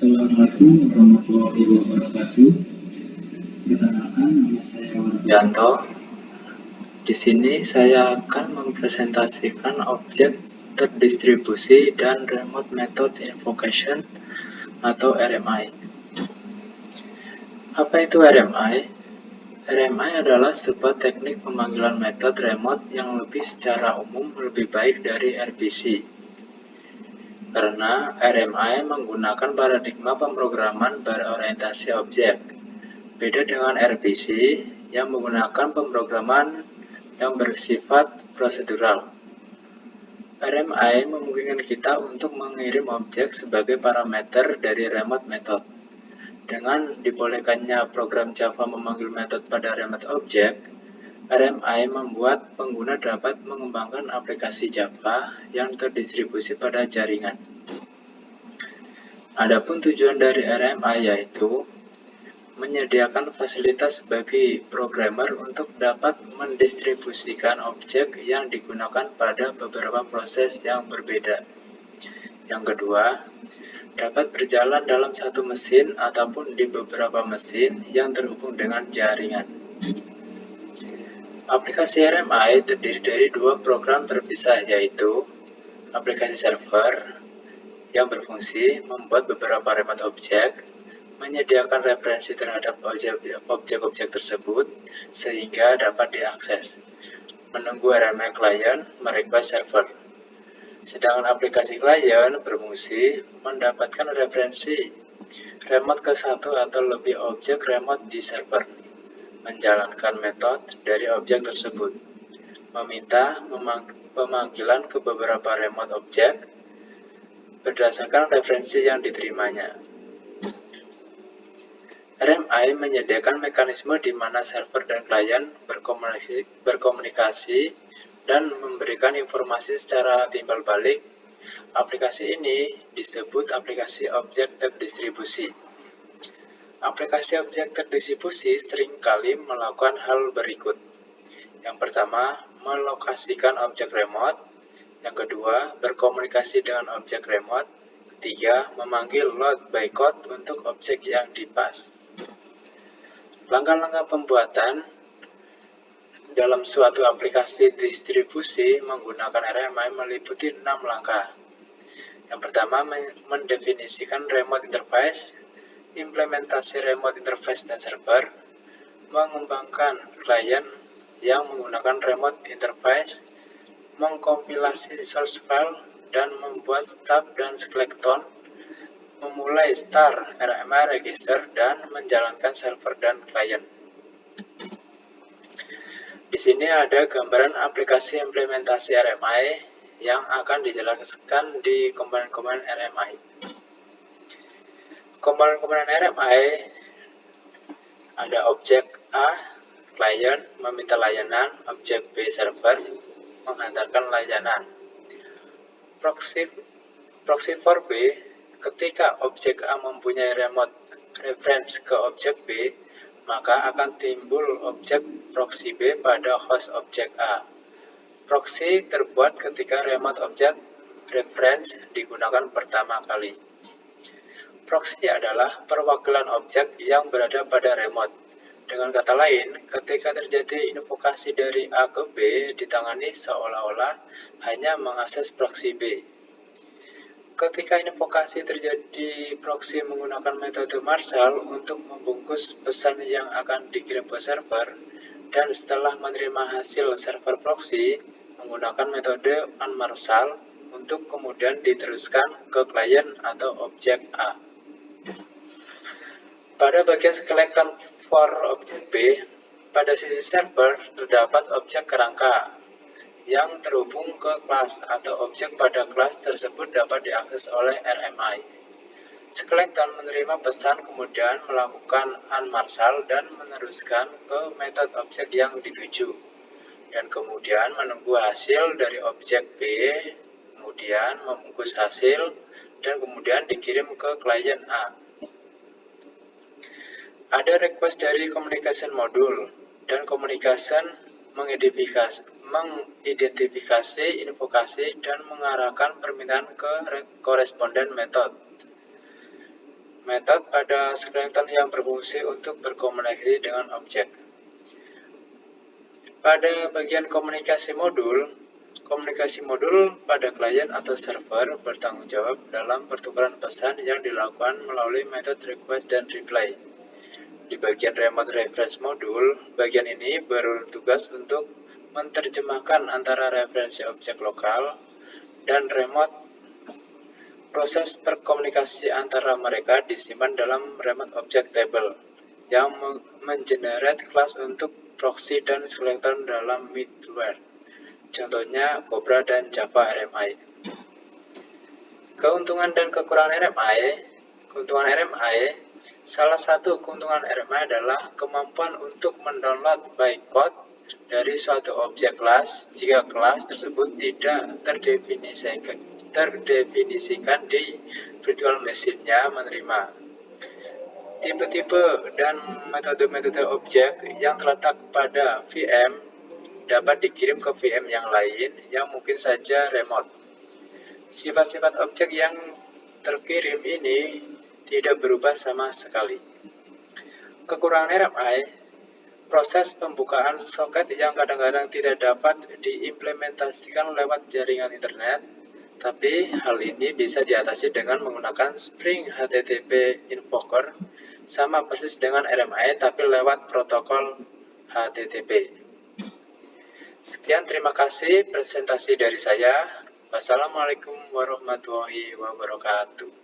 Assalamualaikum warahmatullahi wabarakatuh. Perkenalkan, nama saya Wardianto. Di sini saya akan mempresentasikan objek terdistribusi dan remote method invocation atau RMI. Apa itu RMI? RMI adalah sebuah teknik pemanggilan metode remote yang secara umum lebih baik dari RPC. Karena RMI menggunakan paradigma pemrograman berorientasi objek. Beda dengan RPC yang menggunakan pemrograman yang bersifat prosedural. RMI memungkinkan kita untuk mengirim objek sebagai parameter dari remote method. Dengan dibolehkannya program Java memanggil metode pada remote object, RMI membuat pengguna dapat mengembangkan aplikasi Java yang terdistribusi pada jaringan. Adapun tujuan dari RMI yaitu menyediakan fasilitas bagi programmer untuk dapat mendistribusikan objek yang digunakan pada beberapa proses yang berbeda. Yang kedua, dapat berjalan dalam satu mesin ataupun di beberapa mesin yang terhubung dengan jaringan. Aplikasi RMI terdiri dari dua program terpisah, yaitu aplikasi server yang berfungsi membuat beberapa remote objek, menyediakan referensi terhadap objek-objek tersebut sehingga dapat diakses, menunggu RMI client merequest server. Sedangkan aplikasi klien berfungsi mendapatkan referensi remote ke satu atau lebih objek remote di server, menjalankan metode dari objek tersebut, meminta pemanggilan ke beberapa remote objek berdasarkan referensi yang diterimanya. RMI menyediakan mekanisme di mana server dan klien berkomunikasi dan memberikan informasi secara timbal balik. Aplikasi ini disebut aplikasi objek terdistribusi. Aplikasi objek terdistribusi seringkali melakukan hal berikut. Yang pertama, melokasikan objek remote. Yang kedua, berkomunikasi dengan objek remote. Ketiga, memanggil load by code untuk objek yang dipas. Langkah-langkah pembuatan dalam suatu aplikasi distribusi menggunakan RMI meliputi 6 langkah. Yang pertama, mendefinisikan remote interface, implementasi remote interface dan server, mengembangkan klien yang menggunakan remote interface, mengkompilasi source file, dan membuat stub dan skeleton, memulai start RMI register, dan menjalankan server dan klien. Di sini ada gambaran aplikasi implementasi RMI yang akan dijelaskan di komponen-komponen RMI. Komponen-komponen RMI ada objek A, klien, meminta layanan, objek B, server, menghantarkan layanan. Proxy for B, ketika objek A mempunyai remote reference ke objek B, maka akan timbul objek proxy B pada host objek A. Proxy terbuat ketika remote objek reference digunakan pertama kali. Proxy adalah perwakilan objek yang berada pada remote. Dengan kata lain, ketika terjadi invokasi dari A ke B ditangani seolah-olah hanya mengakses proxy B. Ketika invokasi terjadi, proxy menggunakan metode Marshall untuk membungkus pesan yang akan dikirim ke server, dan setelah menerima hasil server proxy menggunakan metode unmarshal untuk kemudian diteruskan ke klien atau objek A. Pada bagian skeleton for objek B, pada sisi server terdapat objek kerangka yang terhubung ke kelas atau objek pada kelas tersebut dapat diakses oleh RMI. Skeleton menerima pesan kemudian melakukan unmarshal dan meneruskan ke metode objek yang dituju, dan kemudian menunggu hasil dari objek B, kemudian membungkus hasil, dan kemudian dikirim ke klien A. Ada request dari communication module, dan communication mengidentifikasi invokasi dan mengarahkan permintaan ke koresponden method. Metode pada skeleton yang berfungsi untuk berkomunikasi dengan objek. Pada bagian komunikasi modul pada klien atau server bertanggung jawab dalam pertukaran pesan yang dilakukan melalui metode request dan reply. Di bagian remote reference modul, bagian ini bertugas untuk menerjemahkan antara referensi objek lokal dan remote. Proses berkomunikasi antara mereka disimpan dalam remote object table yang mengenerate kelas untuk proxy dan skeleton dalam middleware. Contohnya Cobra dan Java RMI. Keuntungan dan kekurangan RMI. Keuntungan RMI, salah satu keuntungan RMI adalah kemampuan untuk mendownload bytecode dari suatu objek kelas jika kelas tersebut tidak terdefinisikan di virtual machine-nya menerima. Tipe-tipe dan metode-metode objek yang terletak pada VM dapat dikirim ke VM yang lain yang mungkin saja remote. Sifat-sifat objek yang terkirim ini tidak berubah sama sekali. Kekurangan RMI, proses pembukaan soket yang kadang-kadang tidak dapat diimplementasikan lewat jaringan internet, tapi hal ini bisa diatasi dengan menggunakan Spring HTTP Invoker, sama persis dengan RMI tapi lewat protokol HTTP. Sekian, terima kasih presentasi dari saya. Wassalamualaikum warahmatullahi wabarakatuh.